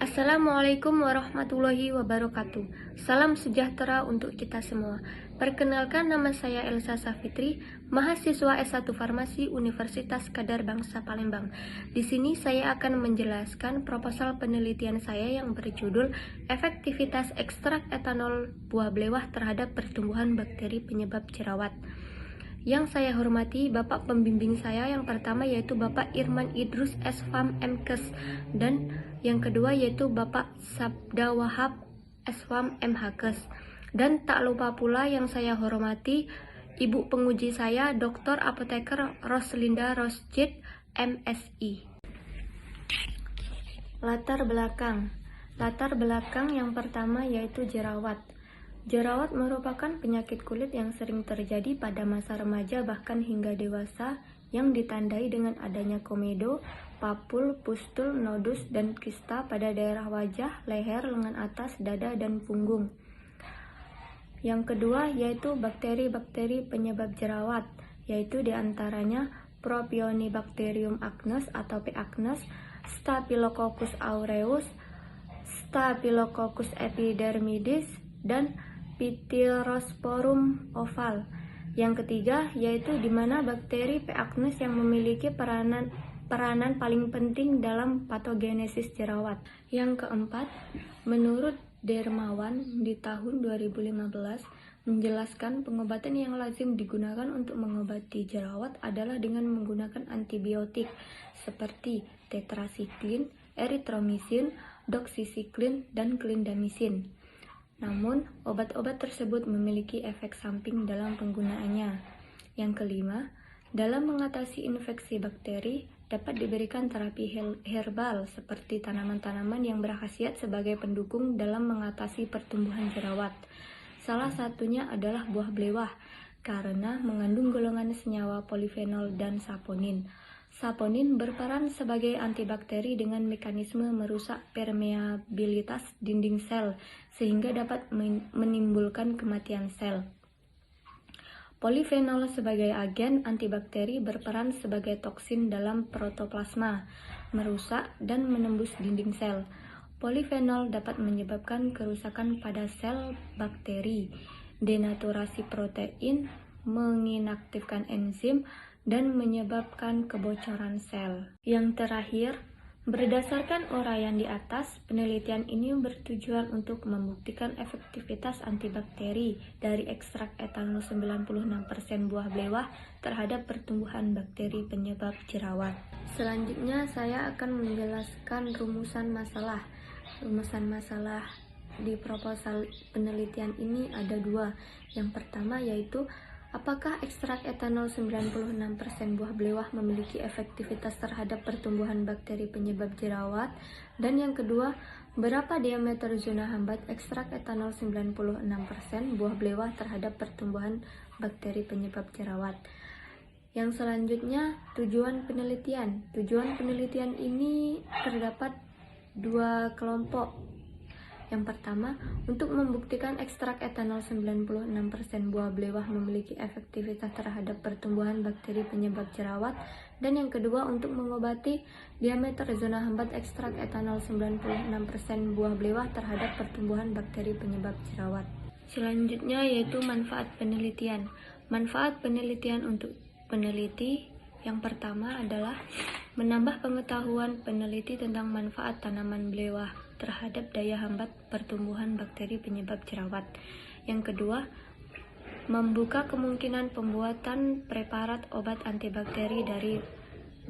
Assalamualaikum warahmatullahi wabarakatuh. Salam sejahtera untuk kita semua. Perkenalkan, nama saya Elsa Safitri, mahasiswa S1 Farmasi Universitas Kadar Bangsa Palembang. Di sini saya akan menjelaskan proposal penelitian saya yang berjudul Efektivitas ekstrak etanol buah belewah terhadap pertumbuhan bakteri penyebab jerawat. Yang saya hormati Bapak pembimbing saya yang pertama yaitu Bapak Irman Idrus S.Fam M.Kes, dan yang kedua yaitu Bapak Sabda Wahab S.Fam M.Hakes. Dan tak lupa pula yang saya hormati Ibu penguji saya Dr. Apoteker Roslinda Rosjid MSI. Latar belakang yang pertama yaitu jerawat. Jerawat merupakan penyakit kulit yang sering terjadi pada masa remaja bahkan hingga dewasa yang ditandai dengan adanya komedo, papul, pustul, nodus, dan kista pada daerah wajah, leher, lengan atas, dada, dan punggung. Yang kedua yaitu bakteri-bakteri penyebab jerawat, yaitu diantaranya Propionibacterium acnes atau P. acnes, Staphylococcus aureus, Staphylococcus epidermidis, dan Pityrosporum oval. Yang ketiga yaitu di mana bakteri P. acnes yang memiliki peranan paling penting dalam patogenesis jerawat. Yang keempat, menurut Dermawan di tahun 2015 menjelaskan pengobatan yang lazim digunakan untuk mengobati jerawat adalah dengan menggunakan antibiotik seperti tetrasiklin, eritromisin, doxycycline, dan clindamycin. Namun, obat-obat tersebut memiliki efek samping dalam penggunaannya. Yang kelima, dalam mengatasi infeksi bakteri, dapat diberikan terapi herbal seperti tanaman-tanaman yang berkhasiat sebagai pendukung dalam mengatasi pertumbuhan jerawat. Salah satunya adalah buah belewah, karena mengandung golongan senyawa polifenol dan saponin. Saponin berperan sebagai antibakteri dengan mekanisme merusak permeabilitas dinding sel sehingga dapat menimbulkan kematian sel. Polifenol sebagai agen antibakteri berperan sebagai toksin dalam protoplasma, merusak dan menembus dinding sel. Polifenol dapat menyebabkan kerusakan pada sel bakteri, denaturasi protein, menginaktifkan enzim, dan menyebabkan kebocoran sel. Yang terakhir, berdasarkan uraian di atas, penelitian ini bertujuan untuk membuktikan efektivitas antibakteri dari ekstrak etanol 96% buah belewah terhadap pertumbuhan bakteri penyebab jerawat. Selanjutnya saya akan menjelaskan rumusan masalah. Rumusan masalah di proposal penelitian ini ada dua. Yang pertama yaitu apakah ekstrak etanol 96% buah belewah memiliki efektivitas terhadap pertumbuhan bakteri penyebab jerawat? Dan yang kedua, berapa diameter zona hambat ekstrak etanol 96% buah belewah terhadap pertumbuhan bakteri penyebab jerawat? Yang selanjutnya, tujuan penelitian. Tujuan penelitian ini terdapat dua kelompok. Yang pertama, untuk membuktikan ekstrak etanol 96% buah belewah memiliki efektivitas terhadap pertumbuhan bakteri penyebab jerawat. Dan yang kedua, untuk mengobati diameter zona hambat ekstrak etanol 96% buah belewah terhadap pertumbuhan bakteri penyebab jerawat. Selanjutnya yaitu manfaat penelitian. Manfaat penelitian untuk peneliti yang pertama adalah menambah pengetahuan peneliti tentang manfaat tanaman belewah terhadap daya hambat pertumbuhan bakteri penyebab jerawat. Yang kedua, membuka kemungkinan pembuatan preparat obat antibakteri dari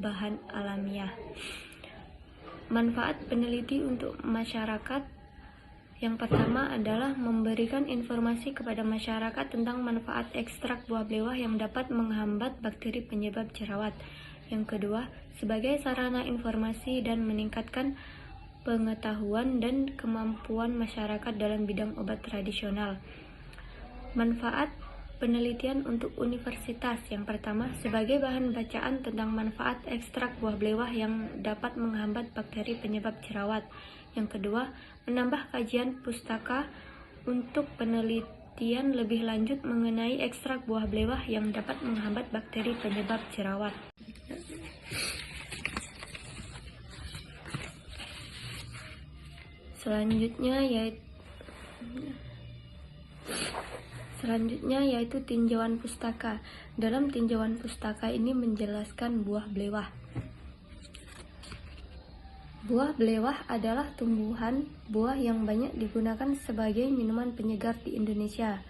bahan alamiah. Manfaat peneliti untuk masyarakat yang pertama adalah memberikan informasi kepada masyarakat tentang manfaat ekstrak buah belewah yang dapat menghambat bakteri penyebab jerawat. Yang kedua, sebagai sarana informasi dan meningkatkan pengetahuan dan kemampuan masyarakat dalam bidang obat tradisional. Manfaat penelitian untuk universitas yang pertama, sebagai bahan bacaan tentang manfaat ekstrak buah belewah yang dapat menghambat bakteri penyebab jerawat. Yang kedua, menambah kajian pustaka untuk penelitian lebih lanjut mengenai ekstrak buah belewah yang dapat menghambat bakteri penyebab jerawat. Selanjutnya yaitu tinjauan pustaka. Dalam tinjauan pustaka ini menjelaskan buah belewah. Buah belewah adalah tumbuhan buah yang banyak digunakan sebagai minuman penyegar di Indonesia.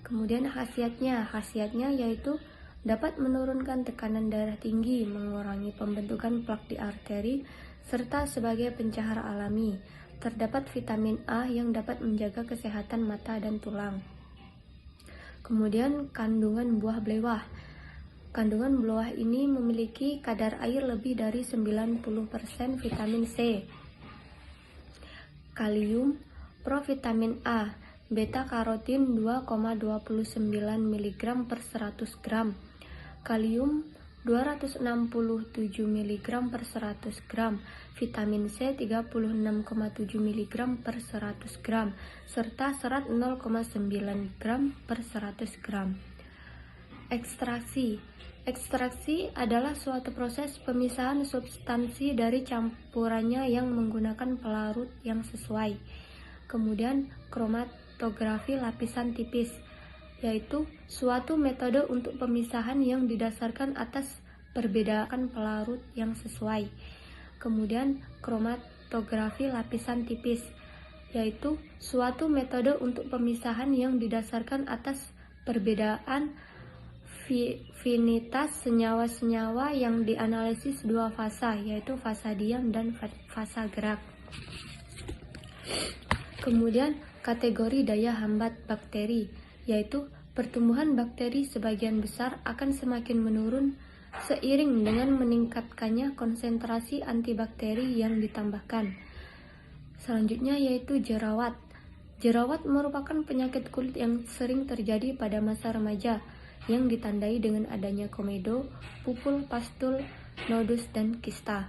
Kemudian khasiatnya yaitu dapat menurunkan tekanan darah tinggi, mengurangi pembentukan plak di arteri, serta sebagai pencahar alami. Terdapat vitamin A yang dapat menjaga kesehatan mata dan tulang. Kemudian kandungan buah belewah. Kandungan belewah ini memiliki kadar air lebih dari 90% vitamin C, kalium, provitamin A, beta karotin 2,29 mg per 100 gram, kalium 267 mg per 100 gram, vitamin C 36,7 mg per 100 gram, serta serat 0,9 gram per 100 gram. Ekstraksi adalah suatu proses pemisahan substansi dari campurannya yang menggunakan pelarut yang sesuai. Kemudian kromatografi lapisan tipis, yaitu suatu metode untuk pemisahan yang didasarkan atas perbedaan pelarut yang sesuai. Kemudian kromatografi lapisan tipis, yaitu suatu metode untuk pemisahan yang didasarkan atas perbedaan finitas senyawa-senyawa yang dianalisis dua fasa, yaitu fasa diam dan fasa gerak. Kemudian kategori daya hambat bakteri, yaitu pertumbuhan bakteri sebagian besar akan semakin menurun seiring dengan meningkatkannya konsentrasi antibakteri yang ditambahkan. Selanjutnya yaitu jerawat. Jerawat merupakan penyakit kulit yang sering terjadi pada masa remaja yang ditandai dengan adanya komedo, pupul, pastul, nodus, dan kista.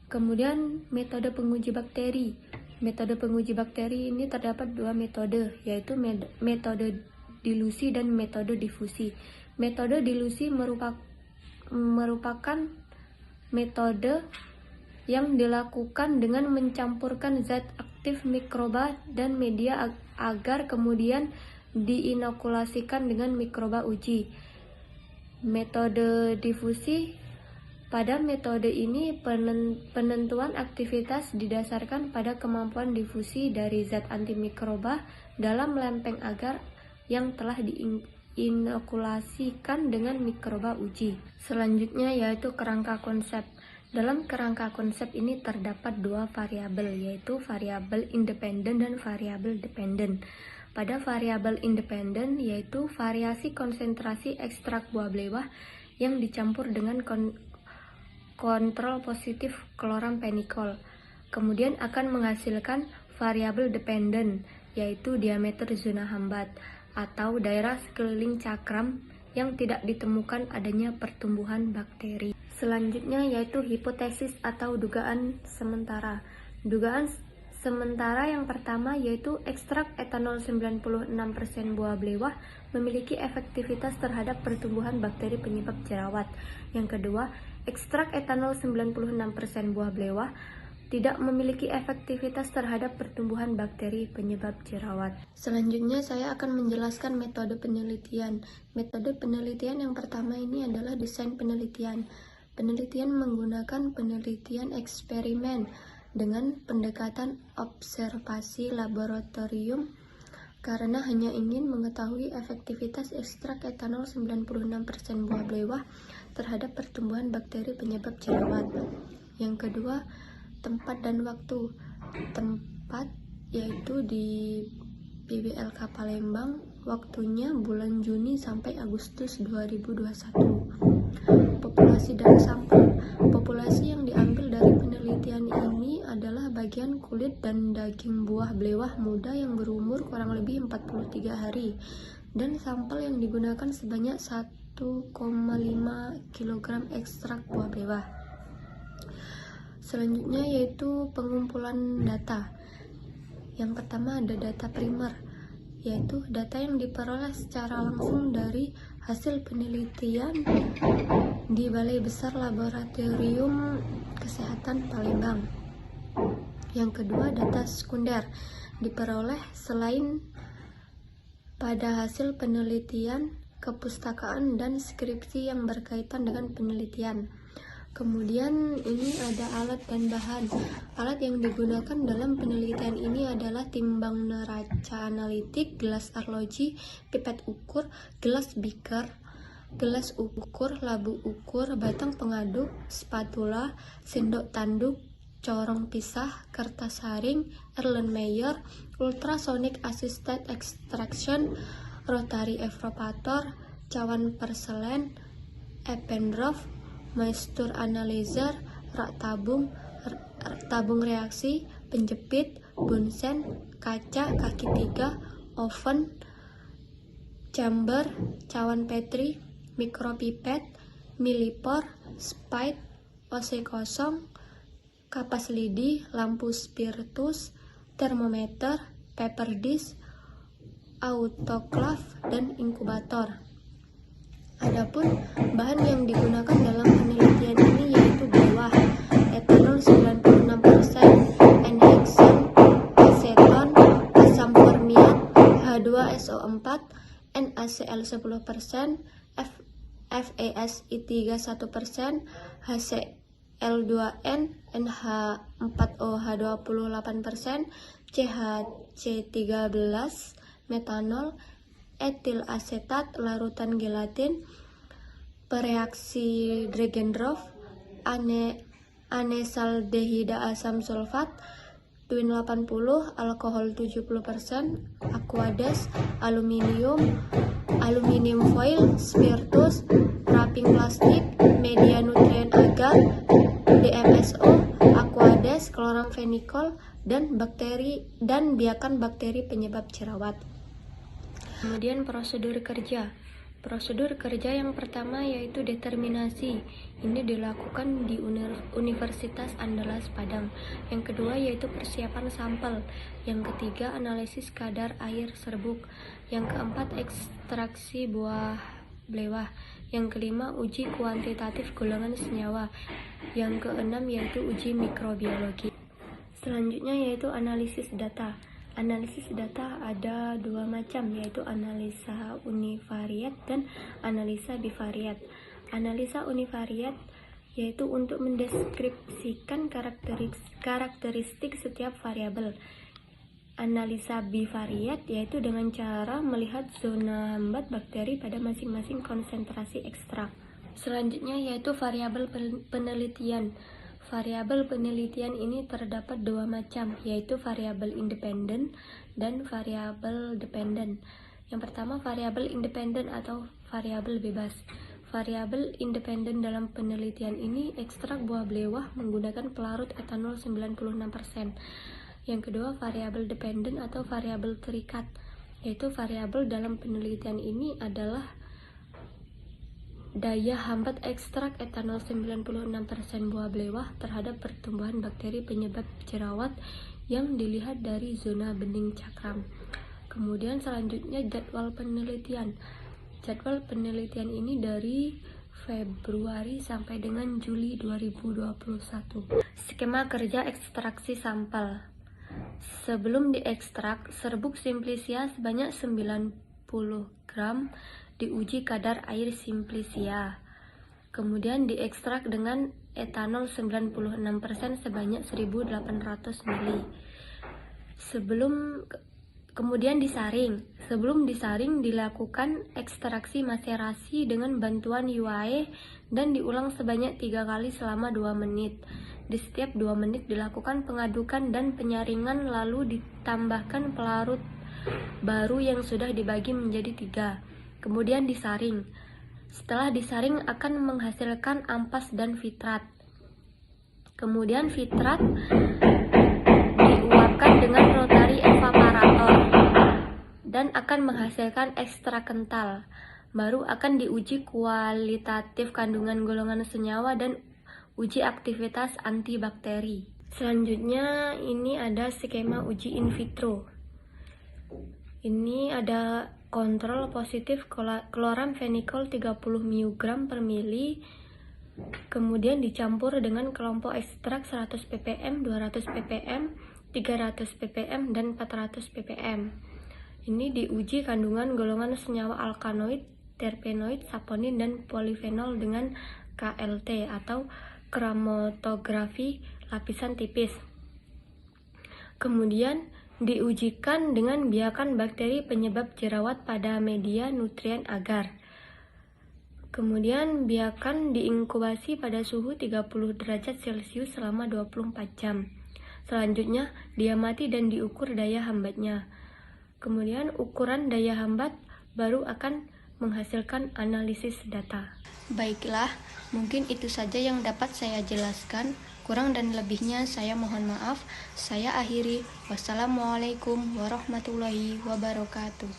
Kemudian metode penguji bakteri. Metode penguji bakteri ini terdapat dua metode, yaitu metode dilusi dan metode difusi. Metode dilusi merupakan metode yang dilakukan dengan mencampurkan zat aktif mikroba dan media agar kemudian diinokulasikan dengan mikroba uji. Metode difusi, pada metode ini penentuan aktivitas didasarkan pada kemampuan difusi dari zat antimikroba dalam lempeng agar yang telah diinokulasikan dengan mikroba uji. Selanjutnya yaitu kerangka konsep. Dalam kerangka konsep ini terdapat dua variabel, yaitu variabel independen dan variabel dependen. Pada variabel independen yaitu variasi konsentrasi ekstrak buah belewah yang dicampur dengan kontrol positif klorampenikol. Kemudian akan menghasilkan variabel dependen, yaitu diameter zona hambat atau daerah sekeliling cakram yang tidak ditemukan adanya pertumbuhan bakteri. Selanjutnya yaitu hipotesis atau dugaan sementara. Dugaan sementara yang pertama yaitu ekstrak etanol 96% buah belewah memiliki efektivitas terhadap pertumbuhan bakteri penyebab jerawat. Yang kedua, ekstrak etanol 96% buah belewah tidak memiliki efektivitas terhadap pertumbuhan bakteri penyebab jerawat. Selanjutnya saya akan menjelaskan metode penelitian. Metode penelitian yang pertama ini adalah desain penelitian. Penelitian menggunakan penelitian eksperimen dengan pendekatan observasi laboratorium karena hanya ingin mengetahui efektivitas ekstrak etanol 96% buah belewah terhadap pertumbuhan bakteri penyebab jerawat. Yang kedua, tempat dan waktu. Tempat yaitu di PBLK Palembang, waktunya bulan Juni sampai Agustus 2021. Populasi dan sampel. Populasi yang diambil dari penelitian ini adalah bagian kulit dan daging buah belewah muda yang berumur kurang lebih 43 hari dan sampel yang digunakan sebanyak 1,5 kg ekstrak buah belewah. Selanjutnya yaitu pengumpulan data. Yang pertama ada data primer, yaitu data yang diperoleh secara langsung dari hasil penelitian di Balai Besar Laboratorium Kesehatan Palembang. Yang kedua, data sekunder diperoleh selain pada hasil penelitian, kepustakaan, dan skripsi yang berkaitan dengan penelitian. Kemudian ini ada alat dan bahan. Alat yang digunakan dalam penelitian ini adalah timbang neraca analitik, gelas arloji, pipet ukur, gelas beaker, gelas ukur, labu ukur, batang pengaduk, spatula, sendok tanduk, corong pisah, kertas haring, Erlenmeyer, ultrasonic assisted extraction, rotary evaporator, cawan perselen, Eppendorf, Moisture analyzer, rak tabung, tabung reaksi, penjepit, bunsen, kaca, kaki 3, oven, chamber, cawan petri, mikropipet, milipor, spide, OC kosong, kapas lidi, lampu spiritus, termometer, paper dish, autoclave, dan inkubator. Adapun bahan yang digunakan dalam penelitian ini yaitu blewah, etanol 96%, N-hexan, aseton, asam formiat, H2SO4, NaCl 10%, FeSi3 1%, HCl2n, NH4OH 28%, CHC13, metanol, etil asetat, larutan gelatin, pereaksi Dragendorf, anesaldehida asam sulfat, twin 80, alkohol 70%, aqueous, aluminium foil, spiritus, wrapping plastik, media nutrien agar, DMSO, aqueous, kloramfenikol, dan biakan bakteri penyebab jerawat. Kemudian prosedur kerja. Prosedur kerja yang pertama yaitu determinasi. Ini dilakukan di Universitas Andalas Padang. Yang kedua yaitu persiapan sampel. Yang ketiga analisis kadar air serbuk. Yang keempat ekstraksi buah blewah. Yang kelima uji kuantitatif golongan senyawa. Yang keenam yaitu uji mikrobiologi. Selanjutnya yaitu analisis data. Analisis data ada dua macam, yaitu analisa univariat dan analisa bivariat. Analisa univariat yaitu untuk mendeskripsikan karakteristik setiap variabel. Analisa bivariat yaitu dengan cara melihat zona hambat bakteri pada masing-masing konsentrasi ekstrak. Selanjutnya yaitu variabel penelitian. Variabel penelitian ini terdapat dua macam, yaitu variabel independen dan variabel dependen. Yang pertama, variabel independen atau variabel bebas. Variabel independen dalam penelitian ini ekstrak buah blewah menggunakan pelarut etanol 96%. Yang kedua, variabel dependen atau variabel terikat, yaitu variabel dalam penelitian ini adalah daya hambat ekstrak etanol 96% buah blewah terhadap pertumbuhan bakteri penyebab jerawat yang dilihat dari zona bening cakram. Kemudian selanjutnya jadwal penelitian. Jadwal penelitian ini dari Februari sampai dengan Juli 2021. Skema kerja ekstraksi sampel. Sebelum diekstrak, serbuk simplicia sebanyak 90 gram diuji kadar air simplicia. Kemudian diekstrak dengan etanol 96% sebanyak 1800 ml. Kemudian disaring. Sebelum disaring dilakukan ekstraksi maserasi dengan bantuan UAE dan diulang sebanyak 3 kali selama 2 menit. Di setiap 2 menit dilakukan pengadukan dan penyaringan lalu ditambahkan pelarut baru yang sudah dibagi menjadi 3. Kemudian disaring. Setelah disaring akan menghasilkan ampas dan fitrat. Kemudian fitrat diuapkan dengan rotary evaporator dan akan menghasilkan ekstrak kental. Baru akan diuji kualitatif kandungan golongan senyawa dan uji aktivitas antibakteri. Selanjutnya ini ada skema uji in vitro. Ini ada kontrol positif kloramfenikol 30 mg per mili Kemudian dicampur dengan kelompok ekstrak 100 ppm, 200 ppm, 300 ppm, dan 400 ppm. Ini diuji kandungan golongan senyawa alkaloid, terpenoid, saponin, dan polifenol dengan KLT atau kromatografi lapisan tipis. Kemudian diujikan dengan biakan bakteri penyebab jerawat pada media nutrien agar. Kemudian biakan diinkubasi pada suhu 30 derajat Celcius selama 24 jam. Selanjutnya diamati dan diukur daya hambatnya. Kemudian ukuran daya hambat baru akan menghasilkan analisis data. Baiklah, mungkin itu saja yang dapat saya jelaskan. Kurang dan lebihnya saya mohon maaf. Saya akhiri. Wassalamualaikum warahmatullahi wabarakatuh.